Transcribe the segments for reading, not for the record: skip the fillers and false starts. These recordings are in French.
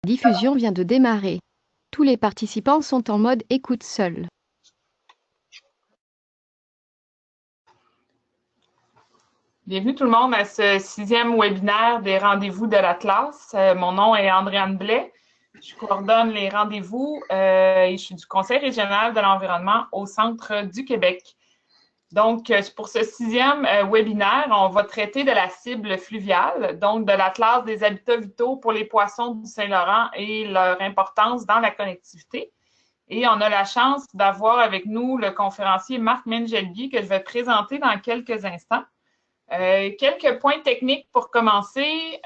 Diffusion vient de démarrer. Tous les participants sont en mode écoute seul. Bienvenue tout le monde à ce 6e webinaire des rendez-vous de l'Atlas. Mon nom est Andréane Blais. Je coordonne les rendez-vous et je suis du Conseil régional de l'environnement au Centre du Québec. Donc, pour ce 6e webinaire, on va traiter de la cible fluviale, donc de l'Atlas des habitats vitaux pour les poissons du Saint-Laurent et leur importance dans la connectivité. Et on a la chance d'avoir avec nous le conférencier Marc Mengelbier que je vais présenter dans quelques instants. Quelques points techniques pour commencer.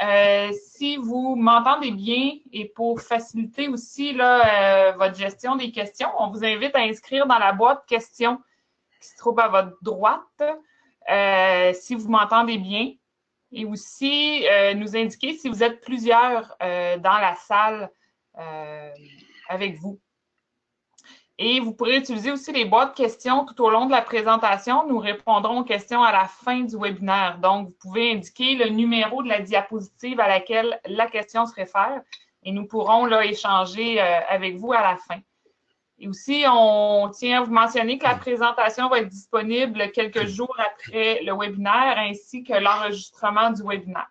Si vous m'entendez bien et pour faciliter aussi là, votre gestion des questions, on vous invite à inscrire dans la boîte questions qui se trouve à votre droite, si vous m'entendez bien. Et aussi, nous indiquer si vous êtes plusieurs dans la salle avec vous. Et vous pourrez utiliser aussi les boîtes questions tout au long de la présentation. Nous répondrons aux questions à la fin du webinaire. Donc, vous pouvez indiquer le numéro de la diapositive à laquelle la question se réfère et nous pourrons là échanger avec vous à la fin. Et aussi, on tient à vous mentionner que la présentation va être disponible quelques jours après le webinaire ainsi que l'enregistrement du webinaire.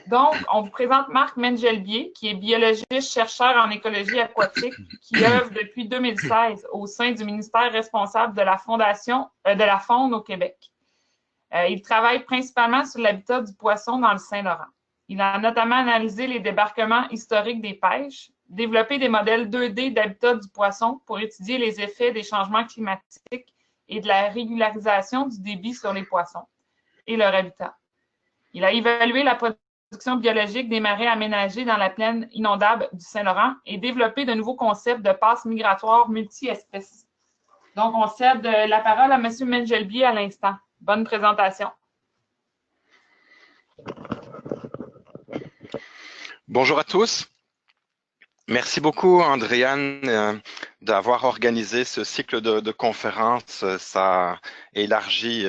Donc, on vous présente Marc Mengelbier, qui est biologiste chercheur en écologie aquatique, qui œuvre depuis 2016 au sein du ministère responsable de la Fondation de la faune au Québec. Il travaille principalement sur l'habitat du poisson dans le Saint-Laurent. Il a notamment analysé les débarquements historiques des pêches, développé des modèles 2D d'habitat du poisson pour étudier les effets des changements climatiques et de la régularisation du débit sur les poissons et leur habitat. Il a évalué la production biologique des marais aménagés dans la plaine inondable du Saint-Laurent et développé de nouveaux concepts de passes migratoires multi-espèces. Donc, on cède la parole à M. Mengelbier à l'instant. Bonne présentation. Bonjour à tous. Merci beaucoup, Andréane, d'avoir organisé ce cycle de conférences. Ça élargit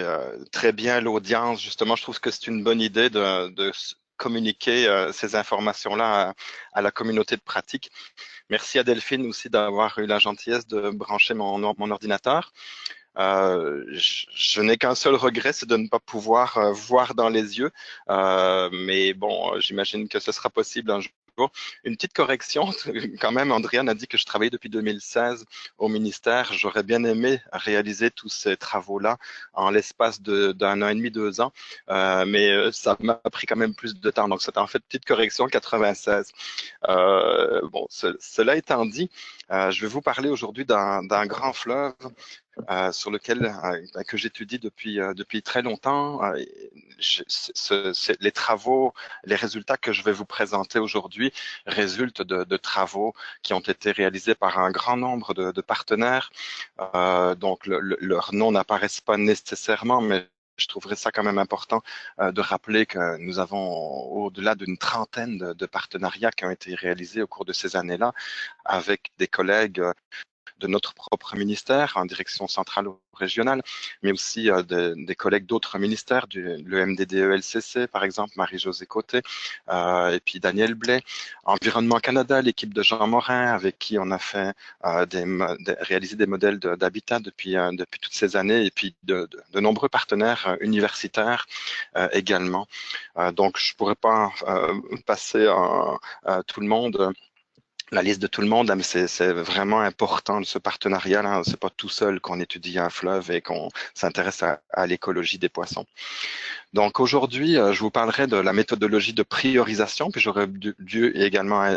très bien l'audience. Justement, je trouve que c'est une bonne idée de communiquer ces informations-là à la communauté de pratique. Merci à Delphine aussi d'avoir eu la gentillesse de brancher mon ordinateur. Je n'ai qu'un seul regret, c'est de ne pas pouvoir voir dans les yeux, mais bon, j'imagine que ce sera possible un jour. Une petite correction, quand même, Andréane a dit que je travaillais depuis 2016 au ministère. J'aurais bien aimé réaliser tous ces travaux-là en l'espace d'un an et demi, 2 ans, mais ça m'a pris quand même plus de temps. Donc, c'était en fait petite correction, 96. Bon, cela étant dit, je vais vous parler aujourd'hui d'un grand fleuve sur lequel que j'étudie depuis très longtemps. Les travaux, les résultats que je vais vous présenter aujourd'hui résultent de travaux qui ont été réalisés par un grand nombre de partenaires. Donc, leur nom n'apparaît pas nécessairement, mais je trouverais ça quand même important de rappeler que nous avons au-delà d'une trentaine de partenariats qui ont été réalisés au cours de ces années-là avec des collègues de notre propre ministère, en direction centrale ou régionale, mais aussi des collègues d'autres ministères, le MDDE-LCC, par exemple, Marie-Josée Côté, et puis Daniel Blais. Environnement Canada, l'équipe de Jean Morin, avec qui on a fait réaliser des modèles d'habitat depuis toutes ces années, et puis de nombreux partenaires universitaires également. Donc, je ne pourrais pas passer tout le monde la liste de tout le monde, mais c'est vraiment important ce partenariat-là. C'est pas tout seul qu'on étudie un fleuve et qu'on s'intéresse à l'écologie des poissons. Donc aujourd'hui, je vous parlerai de la méthodologie de priorisation, puis j'aurais dû également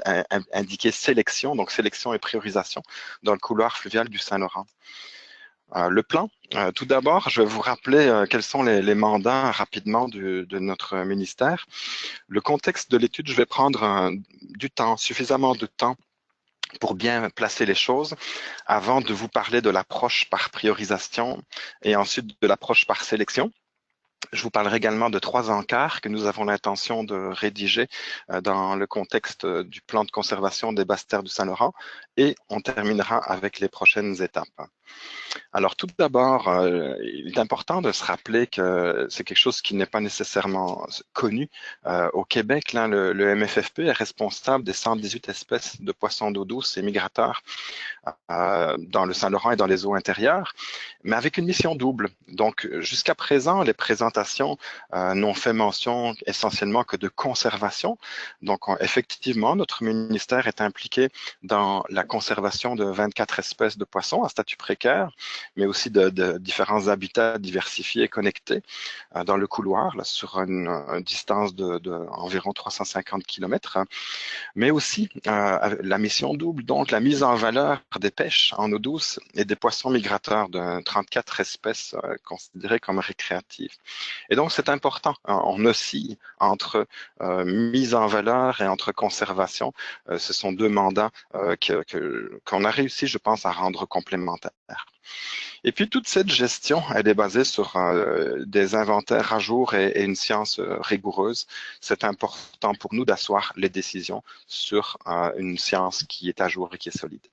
indiquer sélection, donc sélection et priorisation dans le couloir fluvial du Saint-Laurent. Le plan, tout d'abord, je vais vous rappeler quels sont les mandats rapidement de notre ministère. Le contexte de l'étude, je vais prendre du temps, suffisamment de temps pour bien placer les choses avant de vous parler de l'approche par priorisation et ensuite de l'approche par sélection. Je vous parlerai également de 3 encarts que nous avons l'intention de rédiger dans le contexte du plan de conservation des basses terres du Saint-Laurent et on terminera avec les prochaines étapes. Alors tout d'abord, il est important de se rappeler que c'est quelque chose qui n'est pas nécessairement connu. Au Québec, là, le MFFP est responsable des 118 espèces de poissons d'eau douce et migrateurs dans le Saint-Laurent et dans les eaux intérieures, mais avec une mission double. Donc jusqu'à présent, les présentations n'ont fait mention essentiellement que de conservation. Donc effectivement, notre ministère est impliqué dans la conservation de 24 espèces de poissons à statut précaire, mais aussi de différents habitats diversifiés et connectés dans le couloir, là, sur une distance d'environ 350 km, mais aussi la mission double, donc la mise en valeur des pêches en eau douce et des poissons migrateurs de 34 espèces considérées comme récréatives. Et donc c'est important, on oscille entre mise en valeur et entre conservation. Ce sont 2 mandats qu'on a réussi, je pense, à rendre complémentaires. Et puis toute cette gestion, elle est basée sur des inventaires à jour et une science rigoureuse. C'est important pour nous d'asseoir les décisions sur une science qui est à jour et qui est solide.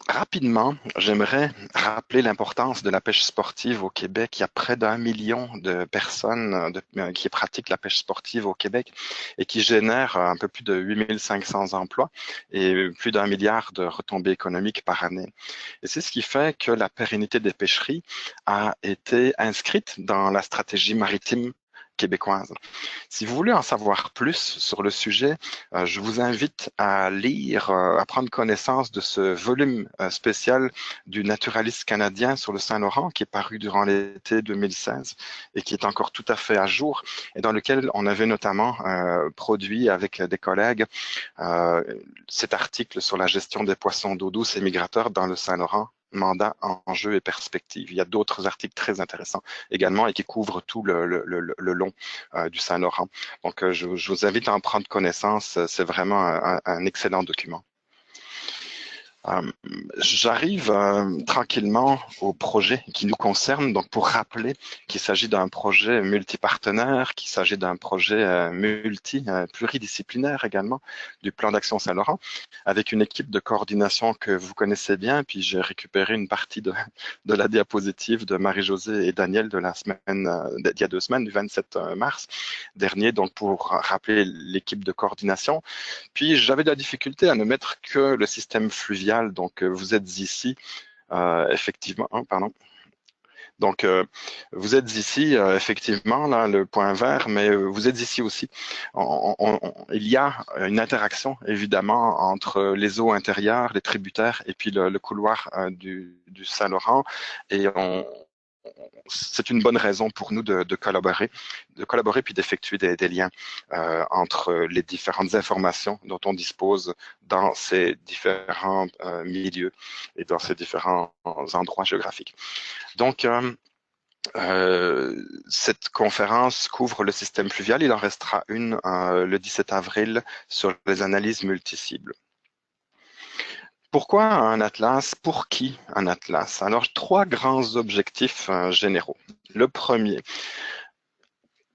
Rapidement, j'aimerais rappeler l'importance de la pêche sportive au Québec. Il y a près d'1 million de personnes qui pratiquent la pêche sportive au Québec et qui génèrent un peu plus de 8500 emplois et plus d'1 milliard de retombées économiques par année. Et c'est ce qui fait que la pérennité des pêcheries a été inscrite dans la stratégie maritime québécoise. Si vous voulez en savoir plus sur le sujet, je vous invite à lire, à prendre connaissance de ce volume spécial du naturaliste canadien sur le Saint-Laurent qui est paru durant l'été 2016 et qui est encore tout à fait à jour et dans lequel on avait notamment produit avec des collègues cet article sur la gestion des poissons d'eau douce et migrateurs dans le Saint-Laurent. Mandat, enjeux et perspectives. Il y a d'autres articles très intéressants également et qui couvrent tout le long du Saint-Laurent. Donc, je vous invite à en prendre connaissance. C'est vraiment un excellent document. J'arrive tranquillement au projet qui nous concerne, donc pour rappeler qu'il s'agit d'un projet multipartenaire, qu'il s'agit d'un projet pluridisciplinaire également, du plan d'action Saint-Laurent, avec une équipe de coordination que vous connaissez bien, puis j'ai récupéré une partie de la diapositive de Marie-Josée et Daniel de la semaine, d'il y a 2 semaines, du 27 mars dernier, donc pour rappeler l'équipe de coordination. Puis j'avais de la difficulté à ne mettre que le système fluvial. Donc, vous êtes ici, effectivement, Donc, vous êtes ici, effectivement, là, le point vert, mais vous êtes ici aussi. Il y a une interaction, évidemment, entre les eaux intérieures, les tributaires, et puis le couloir du Saint-Laurent. Et c'est une bonne raison pour nous de collaborer puis d'effectuer des liens entre les différentes informations dont on dispose dans ces différents milieux et dans ces différents endroits géographiques. Donc, cette conférence couvre le système fluvial. Il en restera une le 17 avril sur les analyses multicibles. Pourquoi un atlas? Pour qui un atlas? Alors, 3 grands objectifs généraux. Le premier,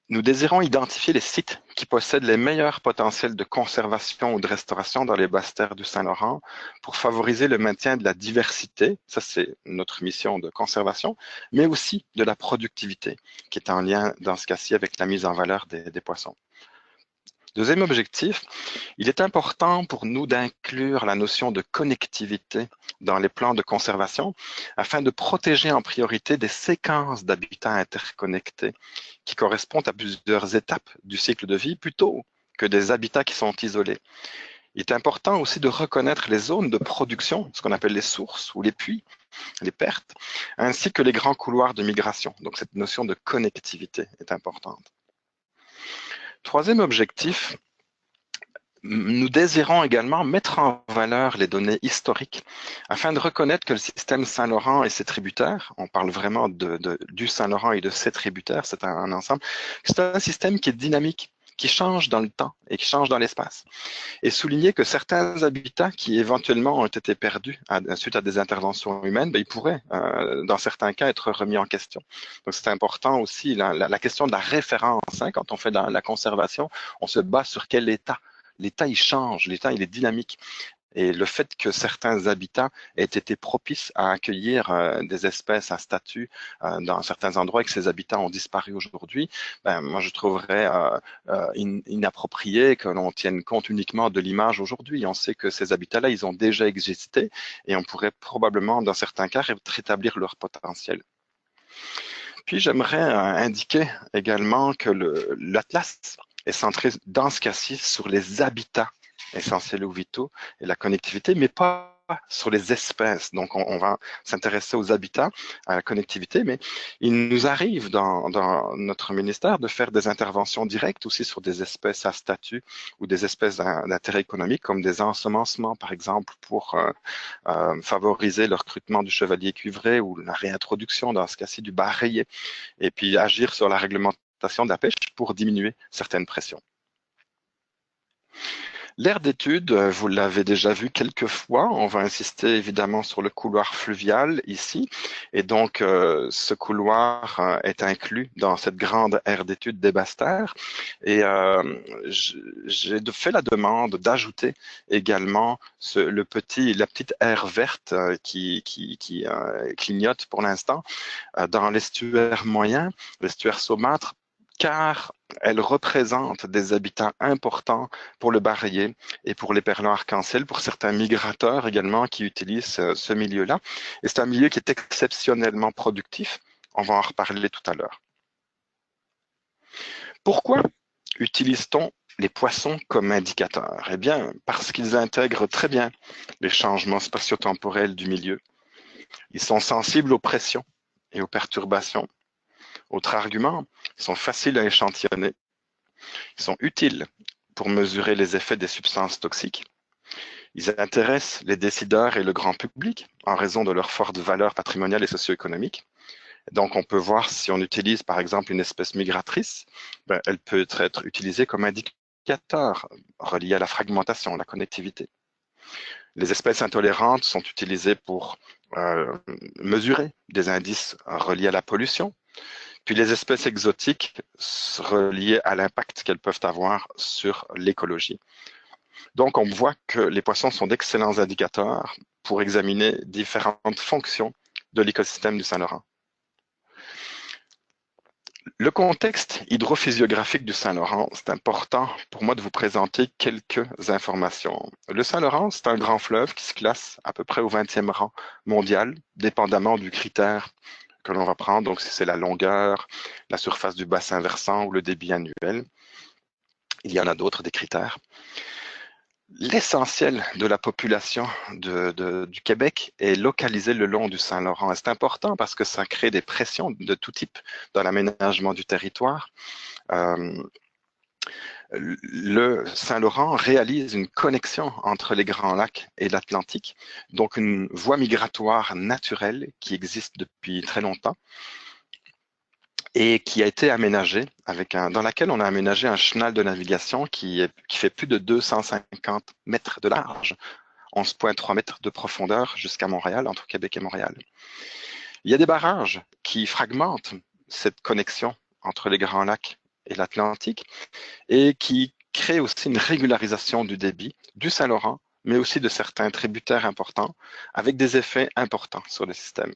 nous désirons identifier les sites qui possèdent les meilleurs potentiels de conservation ou de restauration dans les basses terres du Saint-Laurent pour favoriser le maintien de la diversité, ça c'est notre mission de conservation, mais aussi de la productivité, qui est en lien dans ce cas-ci avec la mise en valeur des poissons. Deuxième objectif, il est important pour nous d'inclure la notion de connectivité dans les plans de conservation afin de protéger en priorité des séquences d'habitats interconnectés qui correspondent à plusieurs étapes du cycle de vie plutôt que des habitats qui sont isolés. Il est important aussi de reconnaître les zones de production, ce qu'on appelle les sources ou les puits, les pertes, ainsi que les grands couloirs de migration. Donc cette notion de connectivité est importante. Troisième objectif, nous désirons également mettre en valeur les données historiques afin de reconnaître que le système Saint-Laurent et ses tributaires, on parle vraiment du Saint-Laurent et de ses tributaires, c'est un ensemble, c'est un système qui est dynamique, qui changent dans le temps et qui changent dans l'espace. Et souligner que certains habitats qui éventuellement ont été perdus suite à des interventions humaines, ben, ils pourraient, dans certains cas, être remis en question. Donc c'est important aussi la question de la référence. Hein, quand on fait de la conservation, on se base sur quel état. L'état, il change, l'état, il est dynamique. Et le fait que certains habitats aient été propices à accueillir des espèces à statut dans certains endroits et que ces habitats ont disparu aujourd'hui, ben, moi je trouverais inapproprié que l'on tienne compte uniquement de l'image aujourd'hui. On sait que ces habitats-là, ils ont déjà existé et on pourrait probablement, dans certains cas, rétablir leur potentiel. Puis j'aimerais indiquer également que l'Atlas est centré dans ce cas-ci sur les habitats essentiels ou vitaux et la connectivité, mais pas sur les espèces. Donc, on va s'intéresser aux habitats, à la connectivité, mais il nous arrive dans notre ministère de faire des interventions directes aussi sur des espèces à statut ou des espèces d'intérêt économique, comme des ensemencements, par exemple, pour favoriser le recrutement du chevalier cuivré ou la réintroduction, dans ce cas-ci, du bar rayé, et puis agir sur la réglementation de la pêche pour diminuer certaines pressions. L'aire d'étude, vous l'avez déjà vu quelques fois. On va insister évidemment sur le couloir fluvial ici. Et donc, ce couloir est inclus dans cette grande aire d'étude des Basses-Terres. Et j'ai fait la demande d'ajouter également la petite aire verte qui clignote pour l'instant dans l'estuaire moyen, l'estuaire saumâtre, car elle représente des habitats importants pour le bar rayé et pour les perlants arc-en-ciel, pour certains migrateurs également qui utilisent ce milieu-là. Et c'est un milieu qui est exceptionnellement productif. On va en reparler tout à l'heure. Pourquoi utilise-t-on les poissons comme indicateurs? Eh bien, parce qu'ils intègrent très bien les changements spatio-temporels du milieu. Ils sont sensibles aux pressions et aux perturbations. Autre argument, ils sont faciles à échantillonner. Ils sont utiles pour mesurer les effets des substances toxiques. Ils intéressent les décideurs et le grand public en raison de leur forte valeur patrimoniale et socio-économique. Donc, on peut voir si on utilise, par exemple, une espèce migratrice, ben, elle peut être utilisée comme indicateur relié à la fragmentation, la connectivité. Les espèces intolérantes sont utilisées pour mesurer des indices reliés à la pollution. Puis les espèces exotiques reliées à l'impact qu'elles peuvent avoir sur l'écologie. Donc, on voit que les poissons sont d'excellents indicateurs pour examiner différentes fonctions de l'écosystème du Saint-Laurent. Le contexte hydrophysiographique du Saint-Laurent, c'est important pour moi de vous présenter quelques informations. Le Saint-Laurent, c'est un grand fleuve qui se classe à peu près au 20e rang mondial, dépendamment du critère que l'on va prendre, donc si c'est la longueur, la surface du bassin versant ou le débit annuel. Il y en a d'autres, des critères. L'essentiel de la population du Québec est localisé le long du Saint-Laurent. C'est important parce que ça crée des pressions de tout type dans l'aménagement du territoire. Le Saint-Laurent réalise une connexion entre les Grands Lacs et l'Atlantique, donc une voie migratoire naturelle qui existe depuis très longtemps et qui a été aménagée dans laquelle on a aménagé un chenal de navigation qui fait plus de 250 mètres de large, 11,3 mètres de profondeur jusqu'à Montréal, entre Québec et Montréal. Il y a des barrages qui fragmentent cette connexion entre les Grands Lacs et l'Atlantique et qui créent aussi une régularisation du débit du Saint-Laurent, mais aussi de certains tributaires importants, avec des effets importants sur le système.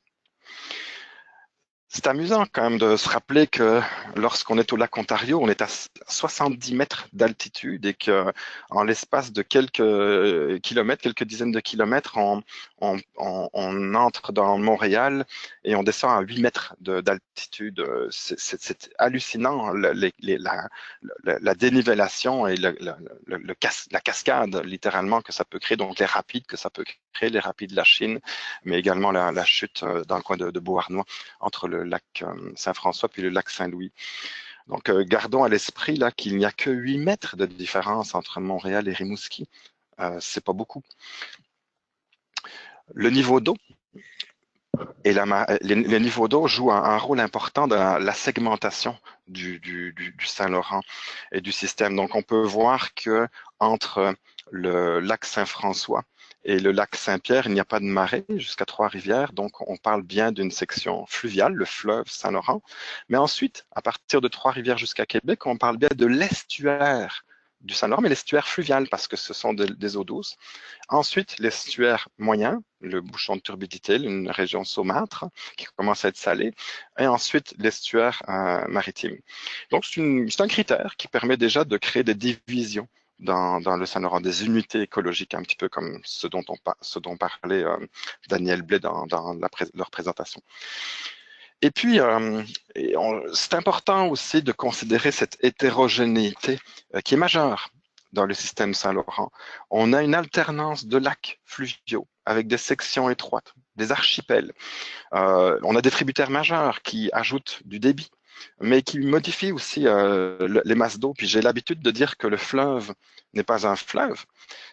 C'est amusant quand même de se rappeler que lorsqu'on est au lac Ontario, on est à 70 mètres d'altitude et qu'en l'espace de quelques kilomètres, quelques dizaines de kilomètres, on entre dans Montréal et on descend à 8 mètres d'altitude. C'est hallucinant, la dénivellation et la cascade littéralement que ça peut créer, donc les rapides que ça peut créer, les rapides de la Chine, mais également la chute dans le coin de Beauharnois entre le lac Saint-François puis le lac Saint-Louis. Donc, gardons à l'esprit là qu'il n'y a que 8 mètres de différence entre Montréal et Rimouski. C'est pas beaucoup. Le niveau d'eau Et les niveaux d'eau jouent un rôle important dans la segmentation du Saint-Laurent et du système. Donc, on peut voir que entre le lac Saint-François et le lac Saint-Pierre, il n'y a pas de marée jusqu'à Trois-Rivières. Donc, on parle bien d'une section fluviale, le fleuve Saint-Laurent. Mais ensuite, à partir de Trois-Rivières jusqu'à Québec, on parle bien de l'estuaire du Saint-Laurent, mais l'estuaire fluvial parce que ce sont des eaux douces. Ensuite, l'estuaire moyen, le bouchon de turbidité, une région saumâtre qui commence à être salée. Et ensuite, l'estuaire maritime. Donc, c'est un critère qui permet déjà de créer des divisions dans le Saint-Laurent, des unités écologiques, un petit peu comme ce dont parlait Daniel Blais dans leur présentation. Et puis, c'est important aussi de considérer cette hétérogénéité qui est majeure dans le système Saint-Laurent. On a une alternance de lacs fluviaux avec des sections étroites, des archipels. On a des tributaires majeurs qui ajoutent du débit, mais qui modifient aussi les masses d'eau. Puis j'ai l'habitude de dire que le fleuve n'est pas un fleuve,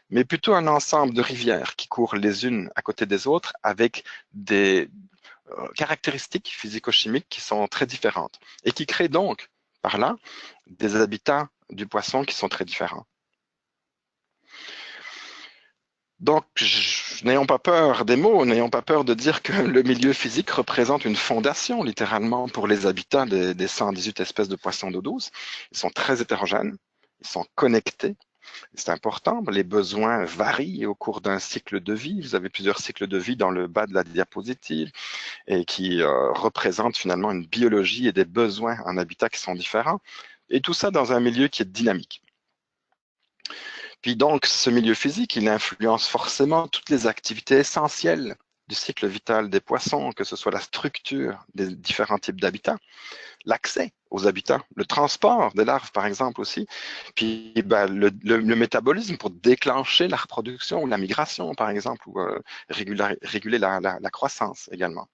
mais plutôt un ensemble de rivières qui courent les unes à côté des autres avec des caractéristiques physico-chimiques qui sont très différentes et qui créent donc, par là, des habitats du poisson qui sont très différents. Donc, n'ayons pas peur des mots, n'ayons pas peur de dire que le milieu physique représente une fondation, littéralement, pour les habitats des 118 espèces de poissons d'eau douce. Ils sont très hétérogènes, ils sont connectés. C'est important, les besoins varient au cours d'un cycle de vie. Vous avez plusieurs cycles de vie dans le bas de la diapositive et qui représentent finalement une biologie et des besoins en habitat qui sont différents. Et tout ça dans un milieu qui est dynamique. Puis donc, ce milieu physique, il influence forcément toutes les activités essentielles du cycle vital des poissons, que ce soit la structure des différents types d'habitats, l'accès aux habitats, le transport des larves, par exemple, aussi, puis le métabolisme pour déclencher la reproduction ou la migration, par exemple, ou réguler la croissance également.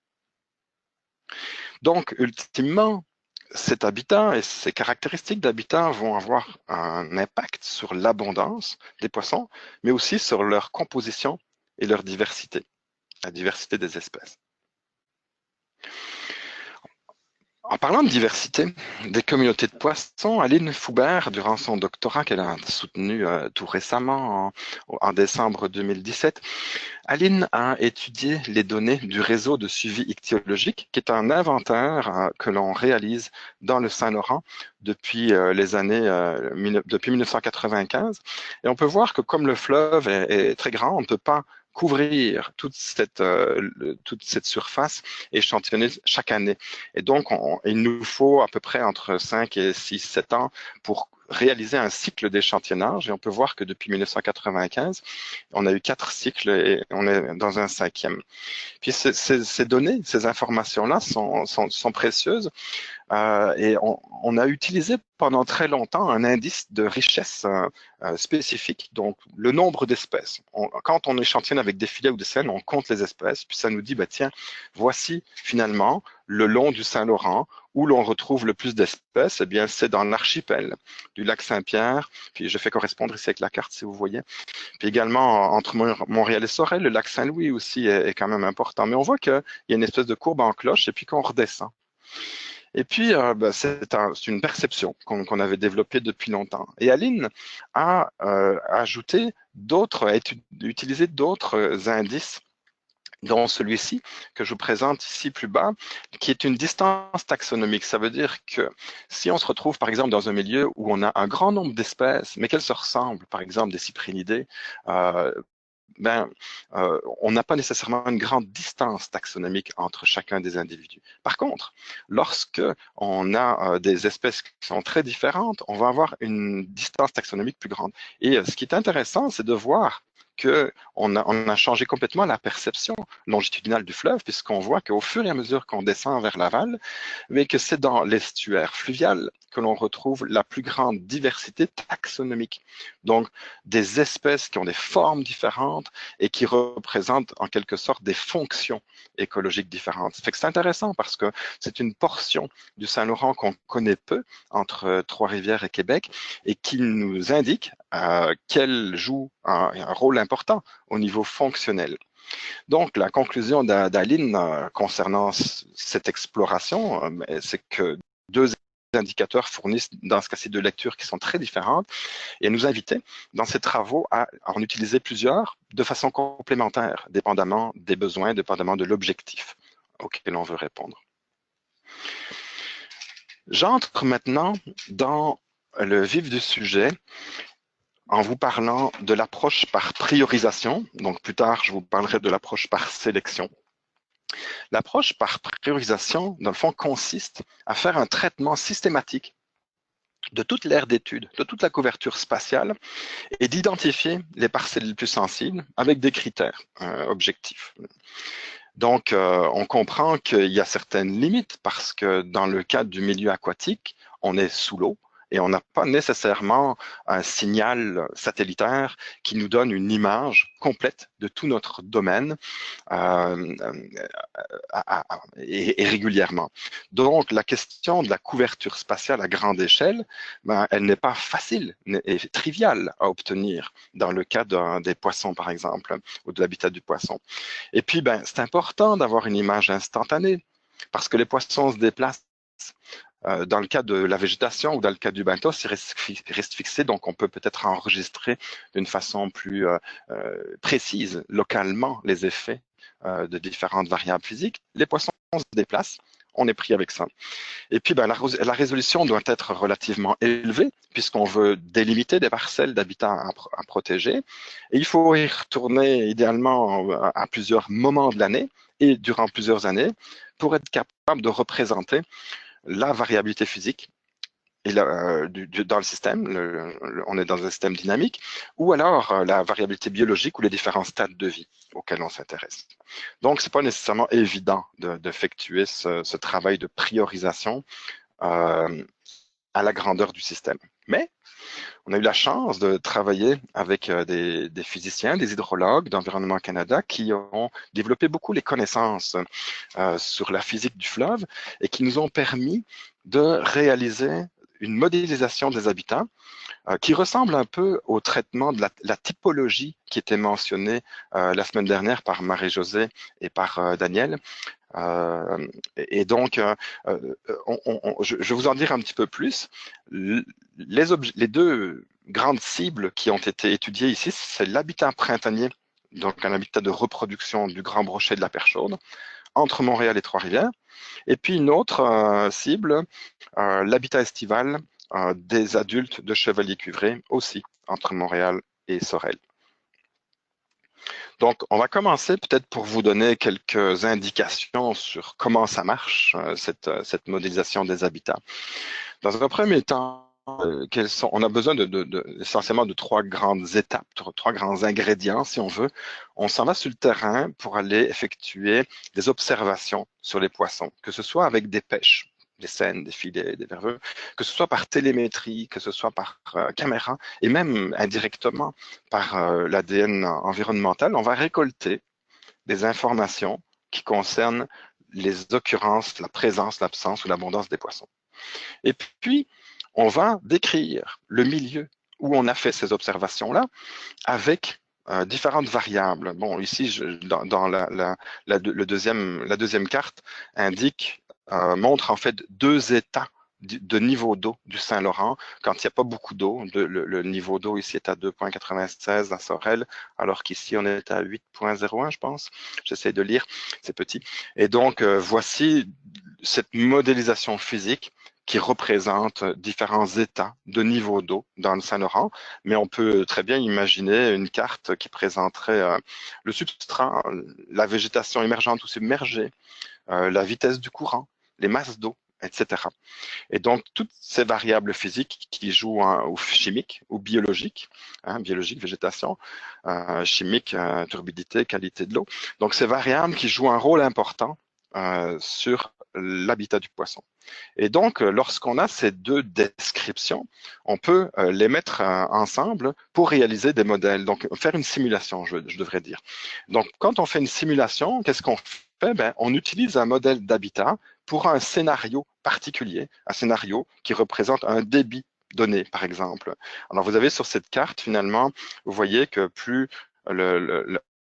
Donc, ultimement, cet habitat et ces caractéristiques d'habitat vont avoir un impact sur l'abondance des poissons, mais aussi sur leur composition et leur diversité, la diversité des espèces. En parlant de diversité des communautés de poissons, Aline Foubert, durant son doctorat qu'elle a soutenu tout récemment, en décembre 2017, Aline a étudié les données du réseau de suivi ichtyologique, qui est un inventaire que l'on réalise dans le Saint-Laurent depuis depuis 1995. Et on peut voir que comme le fleuve est très grand, on ne peut pas couvrir toute cette surface échantillonnée chaque année. Et donc, il nous faut à peu près entre 5 et 6, 7 ans pour réaliser un cycle d'échantillonnage. Et on peut voir que depuis 1995, on a eu 4 cycles et on est dans un 5e. Puis ces données, ces informations-là sont précieuses. Et on a utilisé pendant très longtemps un indice de richesse spécifique, donc le nombre d'espèces. Quand on échantillonne avec des filets ou des scènes, on compte les espèces, puis ça nous dit, bah, tiens, voici finalement le long du Saint-Laurent où l'on retrouve le plus d'espèces, eh bien c'est dans l'archipel du lac Saint-Pierre, puis je fais correspondre ici avec la carte si vous voyez, puis également entre Montréal et Sorel, le lac Saint-Louis aussi est quand même important, mais on voit qu'il y a une espèce de courbe en cloche et puis qu'on redescend. Et puis, c'est une perception qu'on avait développée depuis longtemps. Et Aline a utilisé d'autres indices, dont celui-ci, que je vous présente ici plus bas, qui est une distance taxonomique. Ça veut dire que si on se retrouve, par exemple, dans un milieu où on a un grand nombre d'espèces, mais qu'elles se ressemblent, par exemple des cyprinidés, on n'a pas nécessairement une grande distance taxonomique entre chacun des individus. Par contre, lorsque on a des espèces qui sont très différentes, on va avoir une distance taxonomique plus grande. Et ce qui est intéressant, c'est de voir qu'on a changé complètement la perception longitudinale du fleuve, puisqu'on voit qu'au fur et à mesure qu'on descend vers l'aval, mais que c'est dans l'estuaire fluvial que l'on retrouve la plus grande diversité taxonomique. Donc, des espèces qui ont des formes différentes et qui représentent en quelque sorte des fonctions écologiques différentes. Ça fait que c'est intéressant parce que c'est une portion du Saint-Laurent qu'on connaît peu entre Trois-Rivières et Québec et qui nous indique qu'elle joue un rôle important au niveau fonctionnel. Donc, la conclusion d'Aline concernant cette exploration, c'est que deux indicateurs fournissent dans ce cas-ci deux lectures qui sont très différentes et nous invitait dans ces travaux à en utiliser plusieurs de façon complémentaire, dépendamment des besoins, dépendamment de l'objectif auquel on veut répondre. J'entre maintenant dans le vif du sujet en vous parlant de l'approche par priorisation. Donc plus tard, je vous parlerai de l'approche par sélection. L'approche par priorisation, dans le fond, consiste à faire un traitement systématique de toute l'aire d'étude, de toute la couverture spatiale et d'identifier les parcelles les plus sensibles avec des critères objectifs. Donc, on comprend qu'il y a certaines limites parce que dans le cadre du milieu aquatique, on est sous l'eau et on n'a pas nécessairement un signal satellitaire qui nous donne une image complète de tout notre domaine et régulièrement. Donc, la question de la couverture spatiale à grande échelle, elle n'est pas facile et triviale à obtenir dans le cas des poissons, par exemple, ou de l'habitat du poisson. Et puis, c'est important d'avoir une image instantanée parce que les poissons se déplacent. Dans le cas de la végétation ou dans le cas du benthos, il reste fixé, donc on peut peut-être enregistrer d'une façon plus précise, localement, les effets de différentes variables physiques. Les poissons se déplacent, on est pris avec ça. Et puis, la résolution doit être relativement élevée, puisqu'on veut délimiter des parcelles d'habitat à protéger. Et il faut y retourner idéalement à plusieurs moments de l'année et durant plusieurs années pour être capable de représenter la variabilité physique dans le système, on est dans un système dynamique, ou alors la variabilité biologique ou les différents stades de vie auxquels on s'intéresse. Donc, ce n'est pas nécessairement évident d'effectuer ce travail de priorisation à la grandeur du système. Mais on a eu la chance de travailler avec des physiciens, des hydrologues d'Environnement Canada qui ont développé beaucoup les connaissances sur la physique du fleuve et qui nous ont permis de réaliser une modélisation des habitats qui ressemble un peu au traitement de la typologie qui était mentionnée la semaine dernière par Marie-Josée et par Daniel. Et donc, je vais vous en dire un petit peu plus. Les deux grandes cibles qui ont été étudiées ici, c'est l'habitat printanier, donc un habitat de reproduction du grand brochet de la perche chaude, entre Montréal et Trois-Rivières. Et puis une autre cible, l'habitat estival des adultes de chevalier cuivré, aussi entre Montréal et Sorel. Donc, on va commencer peut-être pour vous donner quelques indications sur comment ça marche, cette modélisation des habitats. Dans un premier temps, on a besoin essentiellement de trois grandes étapes, trois grands ingrédients, si on veut. On s'en va sur le terrain pour aller effectuer des observations sur les poissons, que ce soit avec des pêches, des seines, des filets, des verveux, que ce soit par télémétrie, que ce soit par caméra, et même indirectement par l'ADN environnemental, on va récolter des informations qui concernent les occurrences, la présence, l'absence ou l'abondance des poissons. Et puis, on va décrire le milieu où on a fait ces observations-là avec différentes variables. Bon, ici, dans la deuxième carte montre en fait deux états de niveau d'eau du Saint-Laurent quand il n'y a pas beaucoup d'eau. Le niveau d'eau ici est à 2,96 à Sorel, alors qu'ici on est à 8,01, je pense. J'essaie de lire, c'est petit. Et donc, voici cette modélisation physique qui représente différents états de niveau d'eau dans le Saint-Laurent, mais on peut très bien imaginer une carte qui présenterait le substrat, la végétation émergente ou submergée, la vitesse du courant, les masses d'eau, etc. Et donc, toutes ces variables physiques qui jouent ou chimiques ou biologiques, biologique, végétation, chimique, turbidité, qualité de l'eau. Donc, ces variables qui jouent un rôle important sur l'habitat du poisson. Et donc, lorsqu'on a ces deux descriptions, on peut les mettre ensemble pour réaliser des modèles. Donc, faire une simulation, je devrais dire. Donc, quand on fait une simulation, qu'est-ce qu'on fait? On utilise un modèle d'habitat pour un scénario particulier, un scénario qui représente un débit donné, par exemple. Alors, vous avez sur cette carte, finalement, vous voyez que plus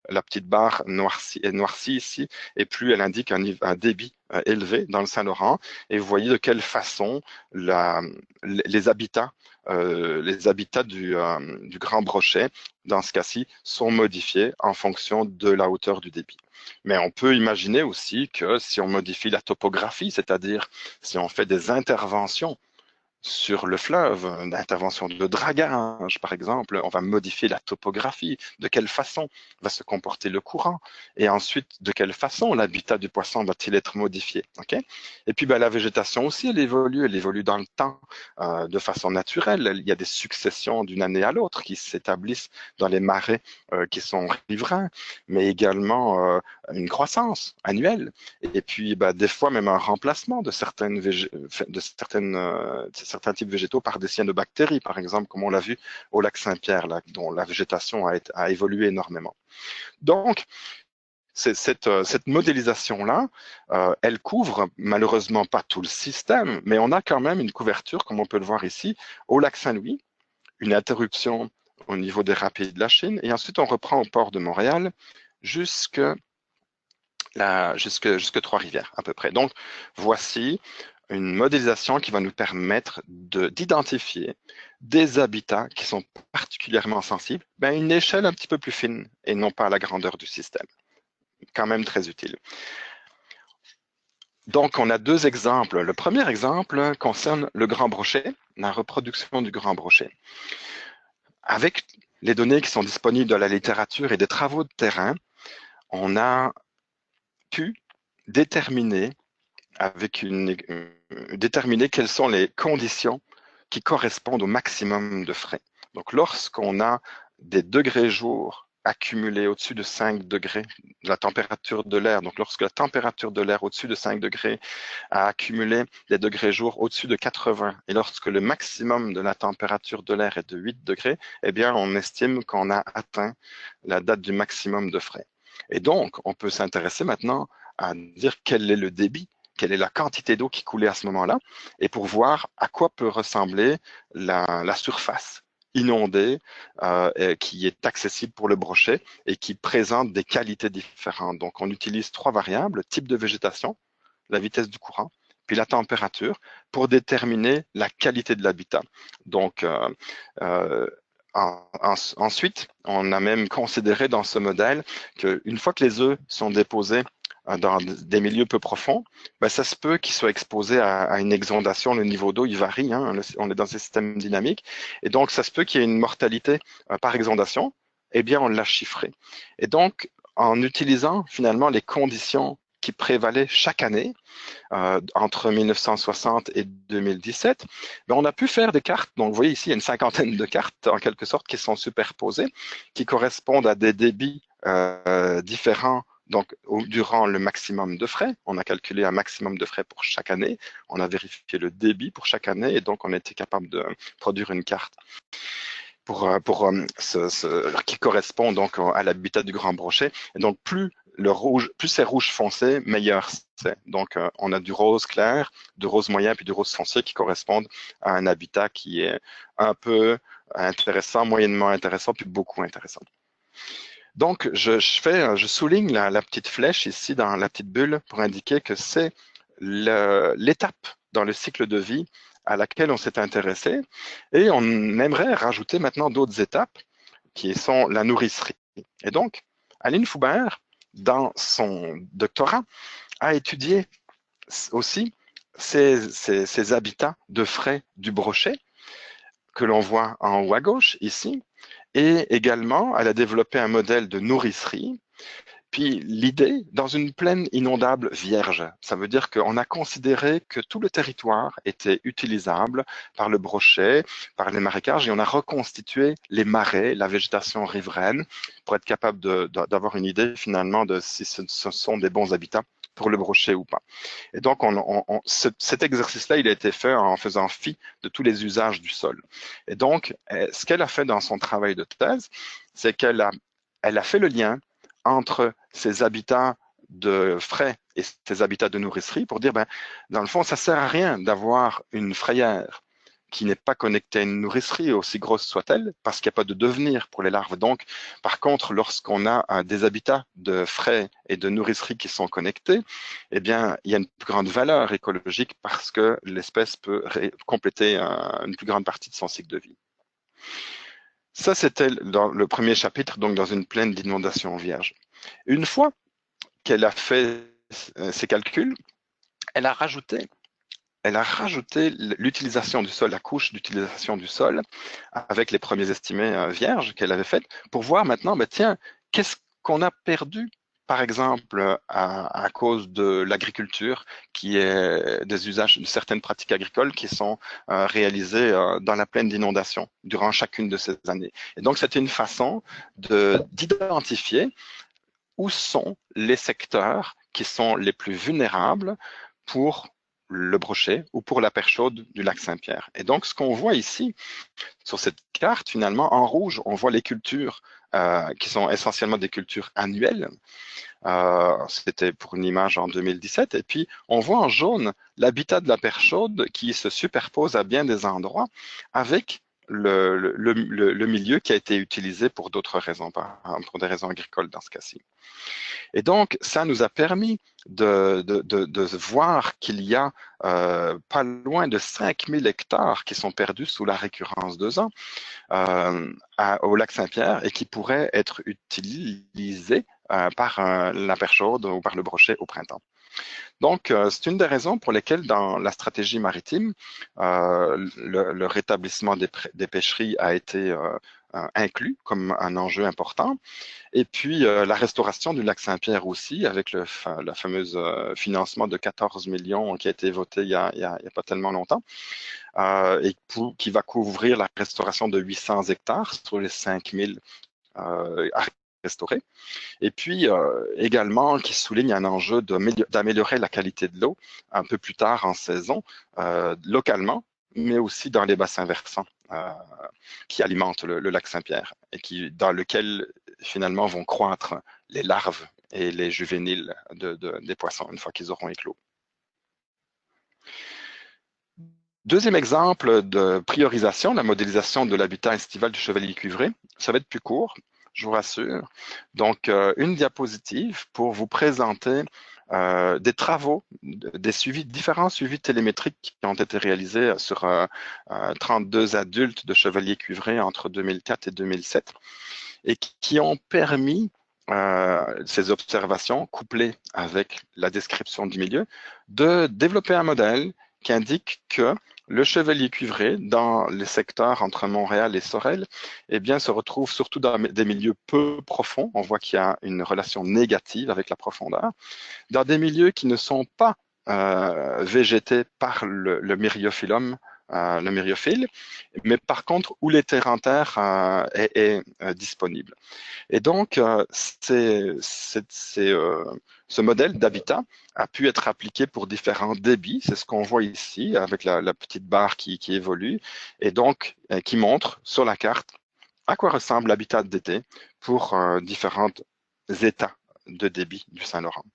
la petite barre noircie ici, et plus elle indique un débit élevé dans le Saint-Laurent. Et vous voyez de quelle façon les habitats du Grand Brochet, dans ce cas-ci, sont modifiés en fonction de la hauteur du débit. Mais on peut imaginer aussi que si on modifie la topographie, c'est-à-dire si on fait des interventions sur le fleuve, d'intervention de dragage, par exemple, on va modifier la topographie, de quelle façon va se comporter le courant, et ensuite, de quelle façon l'habitat du poisson va-t-il être modifié. Okay? Et puis, la végétation aussi, elle évolue dans le temps de façon naturelle. Il y a des successions d'une année à l'autre qui s'établissent dans les marais qui sont riverains, mais également une croissance annuelle, et puis des fois même un remplacement de certains types végétaux par des cyanobactéries, par exemple, comme on l'a vu au lac Saint-Pierre, dont la végétation a évolué énormément. Donc, cette modélisation-là, elle couvre malheureusement pas tout le système, mais on a quand même une couverture, comme on peut le voir ici, au lac Saint-Louis, une interruption au niveau des rapides de la Chine, et ensuite on reprend au port de Montréal jusque Trois-Rivières à peu près. Donc, voici une modélisation qui va nous permettre d'identifier des habitats qui sont particulièrement sensibles à une échelle un petit peu plus fine et non pas à la grandeur du système. Quand même très utile. Donc, on a deux exemples. Le premier exemple concerne le Grand Brochet, la reproduction du Grand Brochet. Avec les données qui sont disponibles dans la littérature et des travaux de terrain, on a pu déterminer quelles sont les conditions qui correspondent au maximum de frais. Donc, lorsqu'on a des degrés jour accumulés au-dessus de 5 degrés de la température de l'air, donc lorsque la température de l'air au-dessus de 5 degrés a accumulé des degrés jour au-dessus de 80, et lorsque le maximum de la température de l'air est de 8 degrés, eh bien, on estime qu'on a atteint la date du maximum de frais. Et donc, on peut s'intéresser maintenant à dire quel est le débit, quelle est la quantité d'eau qui coulait à ce moment-là, et pour voir à quoi peut ressembler la surface inondée qui est accessible pour le brochet et qui présente des qualités différentes. Donc, on utilise trois variables, type de végétation, la vitesse du courant, puis la température, pour déterminer la qualité de l'habitat. Donc, ensuite, on a même considéré dans ce modèle qu'une fois que les œufs sont déposés dans des milieux peu profonds, ça se peut qu'ils soient exposés à une exondation. Le niveau d'eau, il varie, hein, on est dans un système dynamique, et donc ça se peut qu'il y ait une mortalité par exondation. Eh bien, on l'a chiffré. Et donc, en utilisant finalement les conditions qui prévalaient chaque année, entre 1960 et 2017, on a pu faire des cartes. Donc, vous voyez ici, il y a une cinquantaine de cartes, en quelque sorte, qui sont superposées, qui correspondent à des débits différents. Donc, durant le maximum de frais, on a calculé un maximum de frais pour chaque année. On a vérifié le débit pour chaque année, et donc on a été capable de produire une carte qui correspond donc à l'habitat du Grand Brochet. Et donc, plus c'est rouge foncé, meilleur c'est. Donc, on a du rose clair, du rose moyen, puis du rose foncé qui correspondent à un habitat qui est un peu intéressant, moyennement intéressant, puis beaucoup intéressant. Donc, je souligne la petite flèche ici dans la petite bulle pour indiquer que c'est l'étape dans le cycle de vie à laquelle on s'est intéressé, et on aimerait rajouter maintenant d'autres étapes qui sont la nourricerie. Et donc, Aline Foubert, dans son doctorat, a étudié aussi ces habitats de frais du brochet que l'on voit en haut à gauche ici, et également elle a développé un modèle de nourricerie. Puis l'idée, dans une plaine inondable vierge, ça veut dire qu'on a considéré que tout le territoire était utilisable par le brochet, par les marécages, et on a reconstitué les marais, la végétation riveraine, pour être capable d'avoir une idée finalement de si ce sont des bons habitats pour le brochet ou pas. Et donc, cet exercice-là, il a été fait en faisant fi de tous les usages du sol. Et donc, ce qu'elle a fait dans son travail de thèse, c'est qu'elle a fait le lien entre ces habitats de frais et ces habitats de nourricerie pour dire, dans le fond, ça sert à rien d'avoir une frayère qui n'est pas connectée à une nourricerie, aussi grosse soit-elle, parce qu'il n'y a pas de devenir pour les larves. Donc, par contre, lorsqu'on a des habitats de frais et de nourricerie qui sont connectés, eh bien, il y a une plus grande valeur écologique parce que l'espèce peut compléter une plus grande partie de son cycle de vie. Ça, c'était dans le premier chapitre, donc dans une plaine d'inondations vierges. Une fois qu'elle a fait ses calculs, elle a rajouté l'utilisation du sol, la couche d'utilisation du sol, avec les premiers estimés vierges qu'elle avait faites, pour voir maintenant, ben, tiens, qu'est-ce qu'on a perdu, par exemple, à cause de l'agriculture, qui est des usages de certaines pratiques agricoles qui sont réalisées dans la plaine d'inondation durant chacune de ces années. Et donc, c'était une façon d'identifier où sont les secteurs qui sont les plus vulnérables pour le brochet ou pour la perche chaude du lac Saint-Pierre. Et donc, ce qu'on voit ici, sur cette carte, finalement, en rouge, on voit les cultures qui sont essentiellement des cultures annuelles. C'était pour une image en 2017. Et puis, on voit en jaune l'habitat de la perche chaude qui se superpose à bien des endroits avec le milieu qui a été utilisé pour d'autres raisons, pour des raisons agricoles dans ce cas-ci. Et donc, ça nous a permis de voir qu'il y a pas loin de 5000 hectares qui sont perdus sous la récurrence 2 ans au lac Saint-Pierre et qui pourraient être utilisés par la perche chaude ou par le brochet au printemps. Donc, c'est une des raisons pour lesquelles dans la stratégie maritime, le rétablissement des pêcheries a été inclus comme un enjeu important. Et puis, la restauration du lac Saint-Pierre aussi, avec le fameuse financement de 14 millions qui a été voté il y a pas tellement longtemps, et qui va couvrir la restauration de 800 hectares sur les 5000 à restaurer. Et puis, également, qui souligne un enjeu d'améliorer la qualité de l'eau un peu plus tard en saison, localement, mais aussi dans les bassins versants qui alimentent le lac Saint-Pierre et dans lequel, finalement, vont croître les larves et les juvéniles des poissons une fois qu'ils auront éclos. Deuxième exemple de priorisation, la modélisation de l'habitat estival du chevalier cuivré. Ça va être plus court, je vous rassure. Donc, une diapositive pour vous présenter des travaux, différents suivis télémétriques qui ont été réalisés sur 32 adultes de chevaliers cuivrés entre 2004 et 2007 et qui ont permis ces observations couplées avec la description du milieu de développer un modèle qui indique que le chevalier cuivré, dans les secteurs entre Montréal et Sorel, eh bien, se retrouve surtout dans des milieux peu profonds. On voit qu'il y a une relation négative avec la profondeur. Dans des milieux qui ne sont pas végétés par le myriophyllum, le myriophylle, mais par contre où l'éthérantère est disponible. Et donc, ce modèle d'habitat a pu être appliqué pour différents débits. C'est ce qu'on voit ici avec la petite barre qui évolue et donc qui montre sur la carte à quoi ressemble l'habitat d'été pour différents états de débit du Saint-Laurent.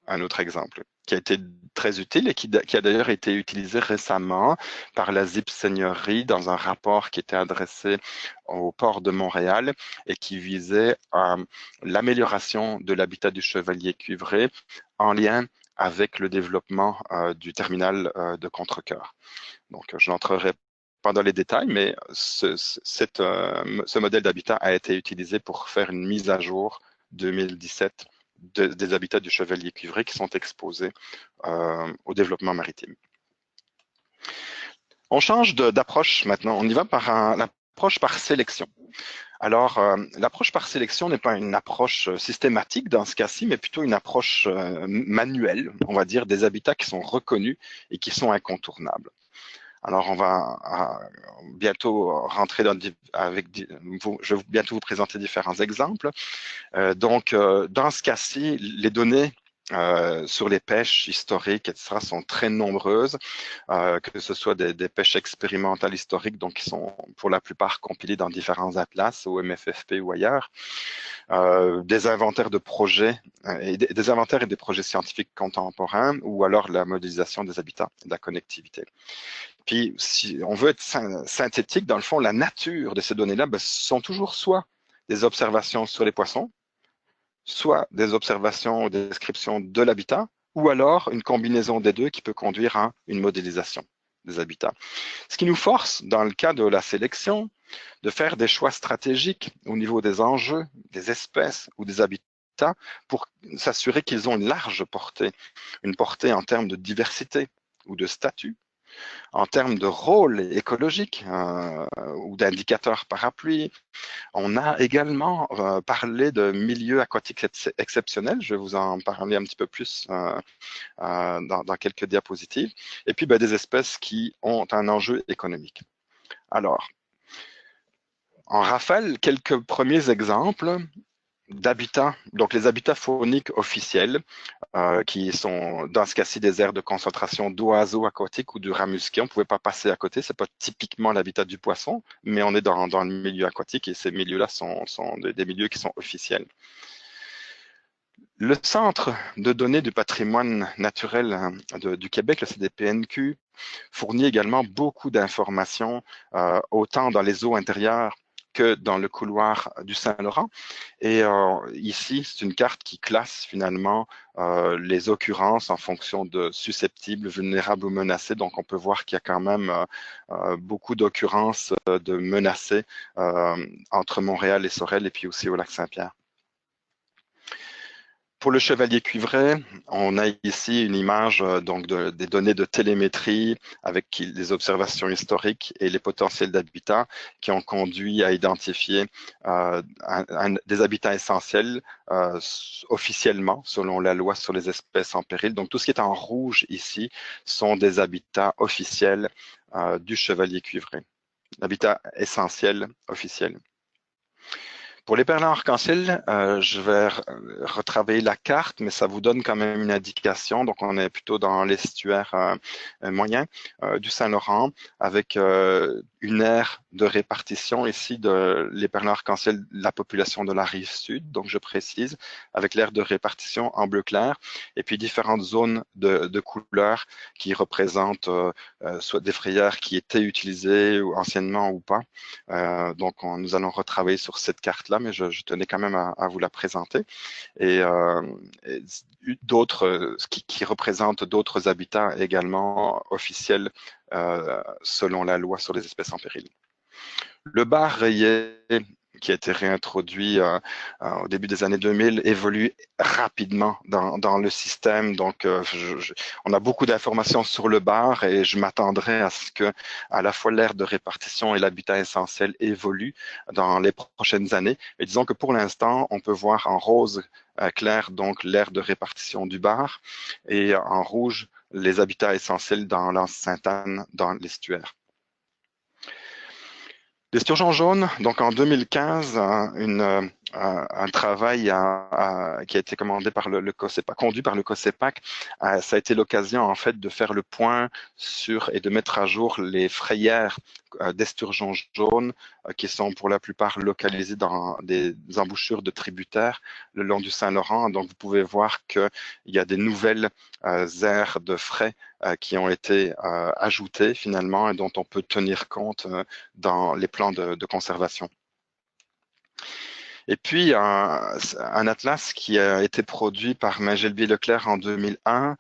Un autre exemple qui a été très utile et qui a d'ailleurs été utilisé récemment par la ZIP Seigneurie dans un rapport qui était adressé au port de Montréal et qui visait l'amélioration de l'habitat du chevalier cuivré en lien avec le développement du terminal de Contrecœur. Donc, je n'entrerai pas dans les détails, mais ce modèle d'habitat a été utilisé pour faire une mise à jour 2017 des habitats du chevalier cuivré qui sont exposés au développement maritime. On change d'approche maintenant. On y va par l'approche par sélection. Alors, l'approche par sélection n'est pas une approche systématique dans ce cas-ci, mais plutôt une approche manuelle, on va dire, des habitats qui sont reconnus et qui sont incontournables. Alors, on va bientôt rentrer je vais bientôt vous présenter différents exemples. Donc, dans ce cas-ci, les données sur les pêches historiques, etc., sont très nombreuses, que ce soit des pêches expérimentales historiques, donc qui sont pour la plupart compilées dans différents atlas, au MFFP ou ailleurs, des inventaires de projets, des inventaires et des projets scientifiques contemporains, ou alors la modélisation des habitats et de la connectivité. Puis, si on veut être synthétique, dans le fond, la nature de ces données-là sont toujours soit des observations sur les poissons, soit des observations ou des descriptions de l'habitat, ou alors une combinaison des deux qui peut conduire à une modélisation des habitats. Ce qui nous force, dans le cas de la sélection, de faire des choix stratégiques au niveau des enjeux, des espèces ou des habitats pour s'assurer qu'ils ont une large portée, une portée en termes de diversité ou de statut, en termes de rôle écologique ou d'indicateurs parapluies. On a également parlé de milieux aquatiques exceptionnels. Je vais vous en parler un petit peu plus dans quelques diapositives. Et puis des espèces qui ont un enjeu économique. Alors, en rafale, quelques premiers exemples d'habitats, donc les habitats fauniques officiels, qui sont dans ce cas-ci des aires de concentration d'oiseaux aquatiques ou de rats musqués. On ne pouvait pas passer à côté, c'est pas typiquement l'habitat du poisson, mais on est dans le milieu aquatique et ces milieux-là sont des milieux qui sont officiels. Le Centre de données du patrimoine naturel du Québec, le CDPNQ, fournit également beaucoup d'informations, autant dans les eaux intérieures que dans le couloir du Saint-Laurent. Et ici, c'est une carte qui classe finalement les occurrences en fonction de susceptibles, vulnérables ou menacés. Donc, on peut voir qu'il y a quand même beaucoup d'occurrences de menacés entre Montréal et Sorel et puis aussi au lac Saint-Pierre. Pour le chevalier cuivré, on a ici une image donc des données de télémétrie avec les observations historiques et les potentiels d'habitat qui ont conduit à identifier des habitats essentiels officiellement selon la loi sur les espèces en péril. Donc tout ce qui est en rouge ici sont des habitats officiels du chevalier cuivré, habitat essentiel officiel. Pour les perles arc-en-ciel, je vais retravailler la carte, mais ça vous donne quand même une indication. Donc, on est plutôt dans l'estuaire moyen du Saint-Laurent, avec une aire de répartition ici de les perles arc-en-ciel de la population de la rive sud. Donc, je précise, avec l'aire de répartition en bleu clair, et puis différentes zones de couleurs qui représentent soit des frayères qui étaient utilisées ou anciennement ou pas. Donc, nous allons retravailler sur cette carte-là, mais je tenais quand même à vous la présenter. Et d'autres qui représentent d'autres habitats également officiels selon la loi sur les espèces en péril. Le bar rayé qui a été réintroduit au début des années 2000 évolue rapidement dans le système. Donc, on a beaucoup d'informations sur le bar et je m'attendrai à ce que à la fois l'aire de répartition et l'habitat essentiel évoluent dans les prochaines années. Et disons que pour l'instant, on peut voir en rose clair donc l'aire de répartition du bar et en rouge les habitats essentiels dans l'Anse Sainte-Anne dans l'estuaire. L'esturgeon jaune, donc en 2015, un travail qui a été commandé par le COSEPAC, conduit par le COSEPAC, ça a été l'occasion en fait de faire le point sur et de mettre à jour les frayères d'esturgeon jaune qui sont pour la plupart localisées dans des embouchures de tributaires le long du Saint-Laurent. Donc vous pouvez voir qu'il y a des nouvelles aires de frais qui ont été ajoutées finalement et dont on peut tenir compte dans les plans de conservation. Et puis, un atlas qui a été produit par Magelby Leclerc en 2001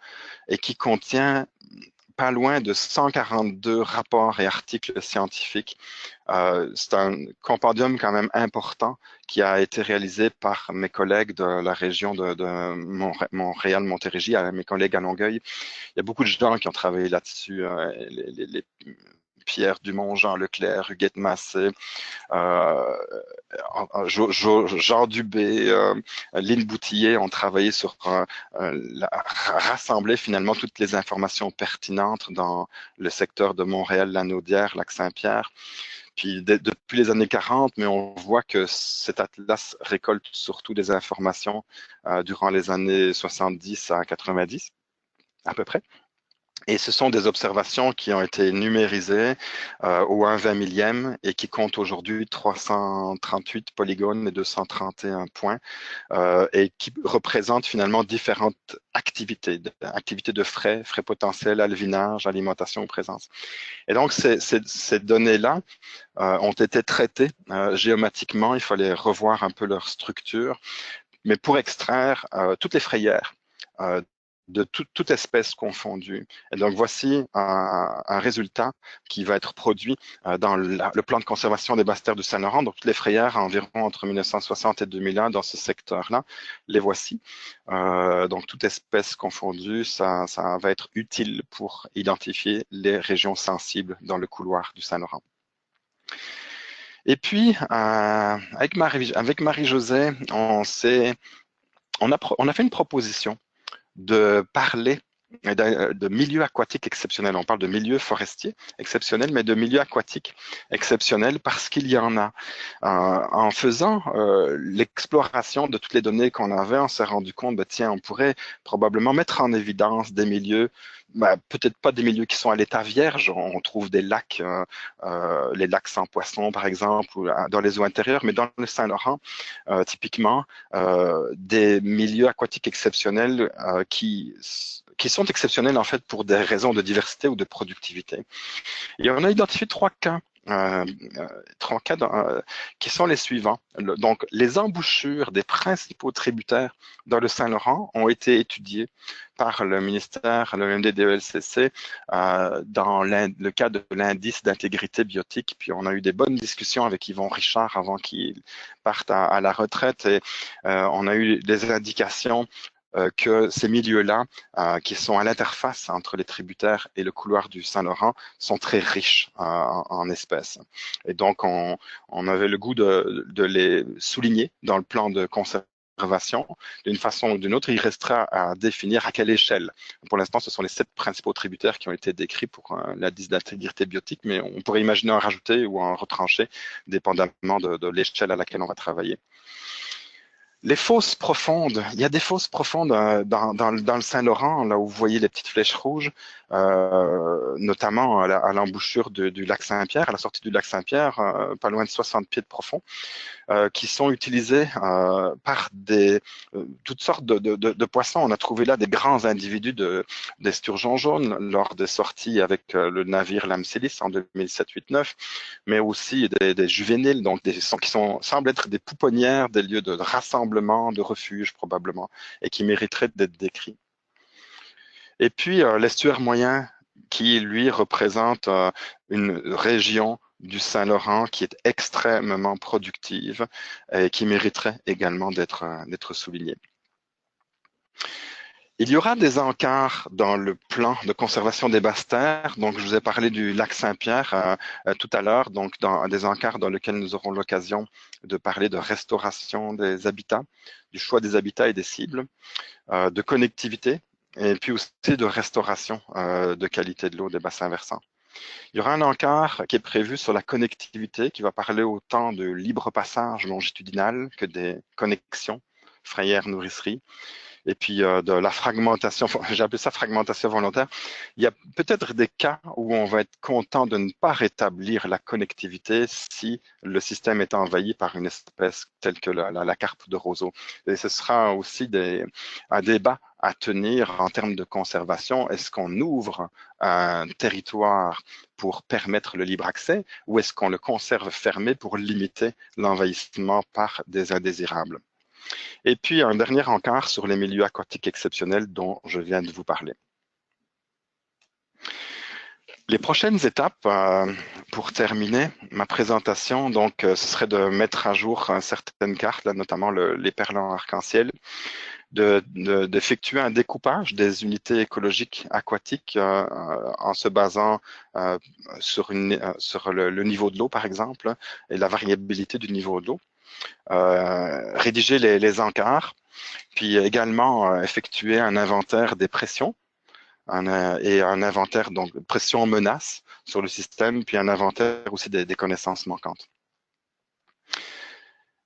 et qui contient pas loin de 142 rapports et articles scientifiques. C'est un compendium quand même important qui a été réalisé par mes collègues de la région de Montréal-Montérégie, mes collègues à Longueuil. Il y a beaucoup de gens qui ont travaillé là-dessus, les Pierre Dumont, Jean Leclerc, Huguette Massé, Jean Dubé, Lynn Boutillier ont travaillé sur rassembler finalement toutes les informations pertinentes dans le secteur de Montréal, Lanaudière, Lac-Saint-Pierre. Puis depuis les années 40, mais on voit que cet atlas récolte surtout des informations durant les années 70 à 90, à peu près. Et ce sont des observations qui ont été numérisées au 1/20 millième et qui comptent aujourd'hui 338 polygones et 231 points et qui représentent finalement différentes activités, activités de frais potentiels, alvinage, alimentation ou présence. Et donc, ces données-là ont été traitées géomatiquement. Il fallait revoir un peu leur structure, mais pour extraire toutes les frayères de toute espèce confondue. Et donc, voici un résultat qui va être produit dans le plan de conservation des basses-terres du Saint-Laurent. Donc, toutes les frayères environ entre 1960 et 2001 dans ce secteur-là, les voici. Donc, toute espèce confondue, ça va être utile pour identifier les régions sensibles dans le couloir du Saint-Laurent. Et puis, avec Marie-Josée, on a fait une proposition de parler de milieux aquatiques exceptionnels. On parle de milieux forestiers exceptionnels, mais de milieux aquatiques exceptionnels parce qu'il y en a. En faisant l'exploration de toutes les données qu'on avait, on s'est rendu compte, tiens, on pourrait probablement mettre en évidence des milieux, peut-être pas des milieux qui sont à l'état vierge, on trouve des lacs, les lacs sans poissons par exemple, ou dans les eaux intérieures, mais dans le Saint-Laurent, typiquement, des milieux aquatiques exceptionnels qui sont exceptionnels en fait pour des raisons de diversité ou de productivité. Et on a identifié trois cas qui sont les suivants. Donc, les embouchures des principaux tributaires dans le Saint-Laurent ont été étudiées par le ministère, le MDDELCC, dans le cadre de l'indice d'intégrité biotique. Puis, on a eu des bonnes discussions avec Yvon Richard avant qu'il parte à la retraite et on a eu des indications que ces milieux-là, qui sont à l'interface entre les tributaires et le couloir du Saint-Laurent, sont très riches en espèces. Et donc, on avait le goût de les souligner dans le plan de conservation. D'une façon ou d'une autre, il restera à définir à quelle échelle. Pour l'instant, ce sont les 7 principaux tributaires qui ont été décrits pour l'indice d'intégrité biotique, mais on pourrait imaginer en rajouter ou en retrancher, dépendamment de l'échelle à laquelle on va travailler. Les fosses profondes, il y a des fosses profondes dans le Saint-Laurent, là où vous voyez les petites flèches rouges, notamment à l'embouchure du lac Saint-Pierre, à la sortie du lac Saint-Pierre, pas loin de 60 pieds de profond, qui sont utilisés par toutes sortes de poissons. On a trouvé là des grands individus d'esturgeons jaunes lors des sorties avec le navire l'Amsélis en 2007-8-9, mais aussi des juvéniles, donc qui semblent être des pouponnières, des lieux de rassemblement, de refuge probablement, et qui mériteraient d'être décrits. Et puis l'estuaire moyen qui, lui, représente une région du Saint-Laurent qui est extrêmement productive et qui mériterait également d'être soulignée. Il y aura des encarts dans le plan de conservation des basses-terres. Donc, je vous ai parlé du lac Saint-Pierre tout à l'heure, donc dans des encarts dans lesquels nous aurons l'occasion de parler de restauration des habitats, du choix des habitats et des cibles, de connectivité, et puis aussi de restauration de qualité de l'eau des bassins versants. Il y aura un encart qui est prévu sur la connectivité, qui va parler autant de libre passage longitudinal que des connexions, frayères, nourrisseries, et puis de la fragmentation, j'ai appelé ça fragmentation volontaire. Il y a peut-être des cas où on va être content de ne pas rétablir la connectivité si le système est envahi par une espèce telle que la carpe de roseau. Et ce sera aussi un débat à tenir en termes de conservation. Est-ce qu'on ouvre un territoire pour permettre le libre accès ou est-ce qu'on le conserve fermé pour limiter l'envahissement par des indésirables? Et puis, un dernier encart sur les milieux aquatiques exceptionnels dont je viens de vous parler. Les prochaines étapes, pour terminer ma présentation, donc, ce serait de mettre à jour certaines cartes, là, notamment les perlants arc-en-ciel, d'effectuer un découpage des unités écologiques aquatiques en se basant sur le niveau de l'eau, par exemple, et la variabilité du niveau de l'eau. Rédiger les encarts, puis également effectuer un inventaire des pressions et un inventaire donc pression menace sur le système, puis un inventaire aussi des connaissances manquantes.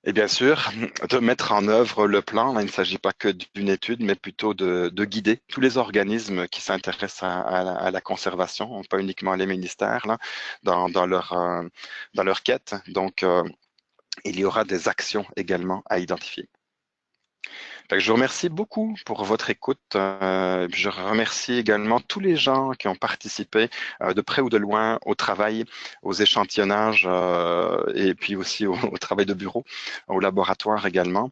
Et bien sûr, de mettre en œuvre le plan. Il ne s'agit pas que d'une étude, mais plutôt de guider tous les organismes qui s'intéressent à la conservation, pas uniquement les ministères, là, dans leur quête. Donc, il y aura des actions également à identifier. Fait que je vous remercie beaucoup pour votre écoute. Je remercie également tous les gens qui ont participé de près ou de loin au travail, aux échantillonnages et puis aussi au travail de bureau, au laboratoire également.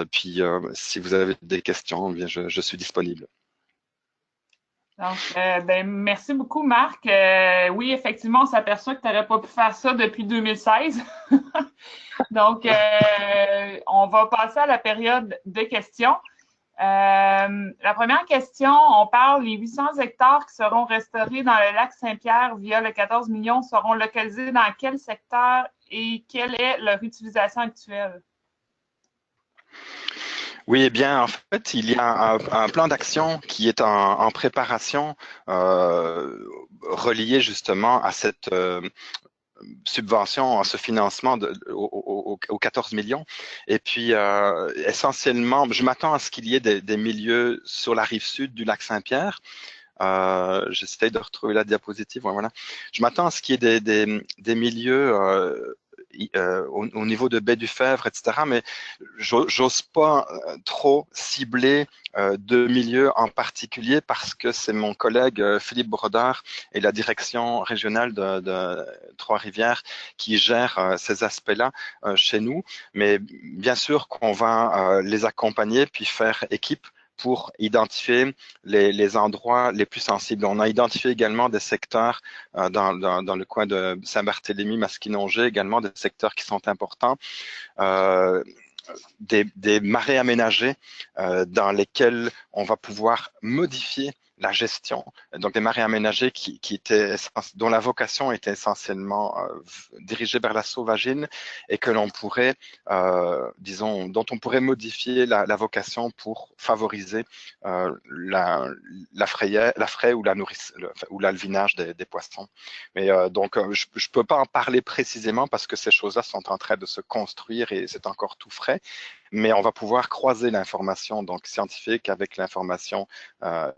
Si vous avez des questions, eh bien, je suis disponible. Donc, merci beaucoup, Marc. Oui, effectivement, on s'aperçoit que tu n'aurais pas pu faire ça depuis 2016. Donc, on va passer à la période de questions. La première question, on parle les 800 hectares qui seront restaurés dans le lac Saint-Pierre via le 14 millions seront localisés dans quel secteur et quelle est leur utilisation actuelle? Oui, eh bien, en fait, il y a un plan d'action qui est en préparation relié justement à cette subvention, à ce financement aux 14 millions. Et puis, essentiellement, je m'attends à ce qu'il y ait des milieux sur la rive sud du lac Saint-Pierre. J'essaie de retrouver la diapositive. Voilà. Je m'attends à ce qu'il y ait des milieux au niveau de baie du Fèvre, etc. Mais j'ose pas trop cibler de milieux en particulier parce que c'est mon collègue Philippe Brodeur et la direction régionale de Trois-Rivières qui gère ces aspects-là chez nous. Mais bien sûr qu'on va les accompagner puis faire équipe pour identifier les endroits les plus sensibles. On a identifié également des secteurs dans le coin de Saint-Barthélemy, Masquinongé, également des secteurs qui sont importants. Des marais aménagés dans lesquels on va pouvoir modifier la gestion. Donc des marais aménagés dont la vocation était essentiellement dirigée vers la sauvagine et que l'on pourrait, dont on pourrait modifier la vocation pour favoriser la fraie ou le vinage des poissons. Mais donc, je ne peux pas en parler précisément parce que ces choses-là sont en train de se construire et c'est encore tout frais. Mais on va pouvoir croiser l'information donc scientifique avec l'information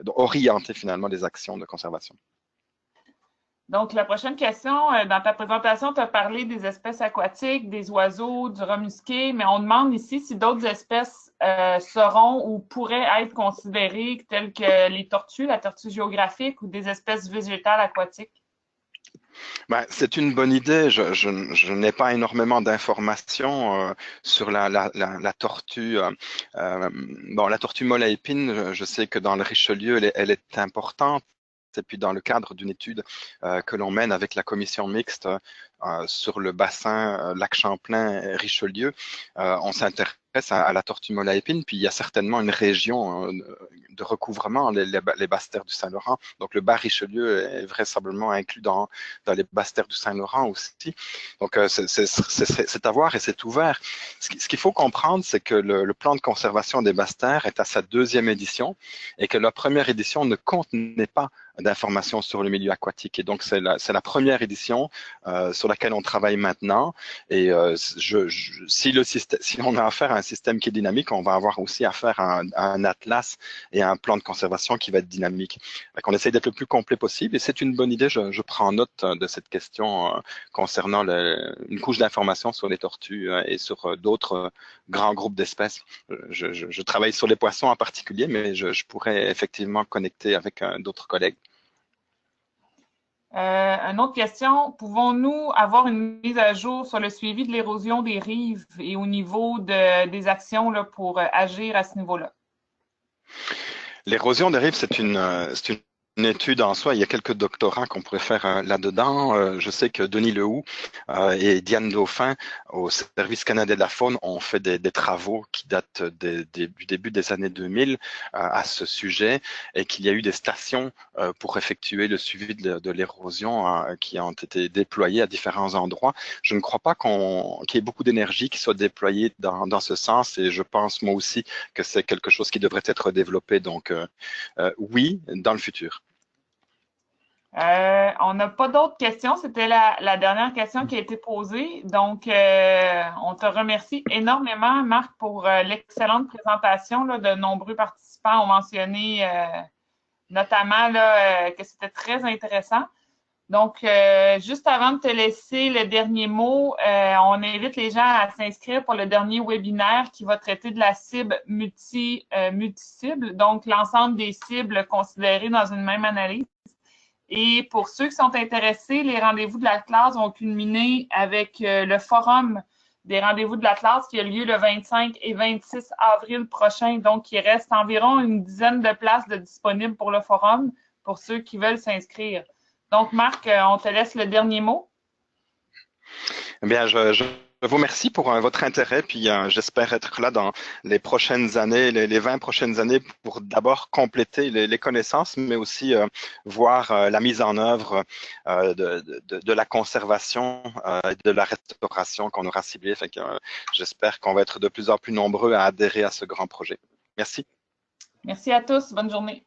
orienter finalement les actions de conservation. Donc, la prochaine question, dans ta présentation, tu as parlé des espèces aquatiques, des oiseaux, du rat musqué, mais on demande ici si d'autres espèces seront ou pourraient être considérées telles que les tortues, la tortue géographique ou des espèces végétales aquatiques. Ben, c'est une bonne idée. Je n'ai pas énormément d'informations sur la tortue. Bon, la tortue molle à épines, je sais que dans le Richelieu, elle est importante. Et puis dans le cadre d'une étude que l'on mène avec la commission mixte sur le bassin lac Champlain-Richelieu, on s'intéresse à la tortue molle à épines, puis il y a certainement une région de recouvrement, les basses terres du Saint-Laurent. Donc le bas Richelieu est vraisemblablement inclus dans les basses terres du Saint-Laurent aussi. Donc c'est à voir et c'est ouvert. Ce qu'il faut comprendre, c'est que le plan de conservation des basses terres est à sa 2e édition et que la première édition ne contenait pas d'informations sur le milieu aquatique. Et donc, c'est la première édition sur laquelle on travaille maintenant. Et si on a affaire à un système qui est dynamique, on va avoir aussi affaire à un atlas et à un plan de conservation qui va être dynamique. Donc, on essaie d'être le plus complet possible et c'est une bonne idée. Je prends note de cette question concernant une couche d'informations sur les tortues et sur d'autres grands groupes d'espèces. Je travaille sur les poissons en particulier, mais je pourrais effectivement connecter avec d'autres collègues. Une autre question, pouvons-nous avoir une mise à jour sur le suivi de l'érosion des rives et au niveau des actions là, pour agir à ce niveau-là? L'érosion des rives, c'est une étude en soi. Il y a quelques doctorats qu'on pourrait faire là-dedans. Je sais que Denis Lehoux et Diane Dauphin au Service canadien de la faune ont fait des travaux qui datent du début des années 2000 à ce sujet et qu'il y a eu des stations pour effectuer le suivi de l'érosion qui ont été déployées à différents endroits. Je ne crois pas qu'il y ait beaucoup d'énergie qui soit déployée dans ce sens et je pense moi aussi que c'est quelque chose qui devrait être développé. Donc oui, dans le futur. On n'a pas d'autres questions. C'était la dernière question qui a été posée. Donc, on te remercie énormément, Marc, pour l'excellente présentation. Là, de nombreux participants ont mentionné notamment là, que c'était très intéressant. Donc, juste avant de te laisser le dernier mot, on invite les gens à s'inscrire pour le dernier webinaire qui va traiter de la cible multi-cible, donc l'ensemble des cibles considérées dans une même analyse. Et pour ceux qui sont intéressés, les rendez-vous de la classe vont culminer avec le forum des rendez-vous de la classe qui a lieu le 25 et 26 avril prochain. Donc, il reste environ une dizaine de places disponibles pour le forum pour ceux qui veulent s'inscrire. Donc, Marc, on te laisse le dernier mot. Eh bien, je vous remercie pour votre intérêt, puis j'espère être là dans les prochaines années, les 20 prochaines années, pour d'abord compléter les connaissances, mais aussi voir la mise en œuvre de la conservation et de la restauration qu'on aura ciblée. Fait que j'espère qu'on va être de plus en plus nombreux à adhérer à ce grand projet. Merci. Merci à tous. Bonne journée.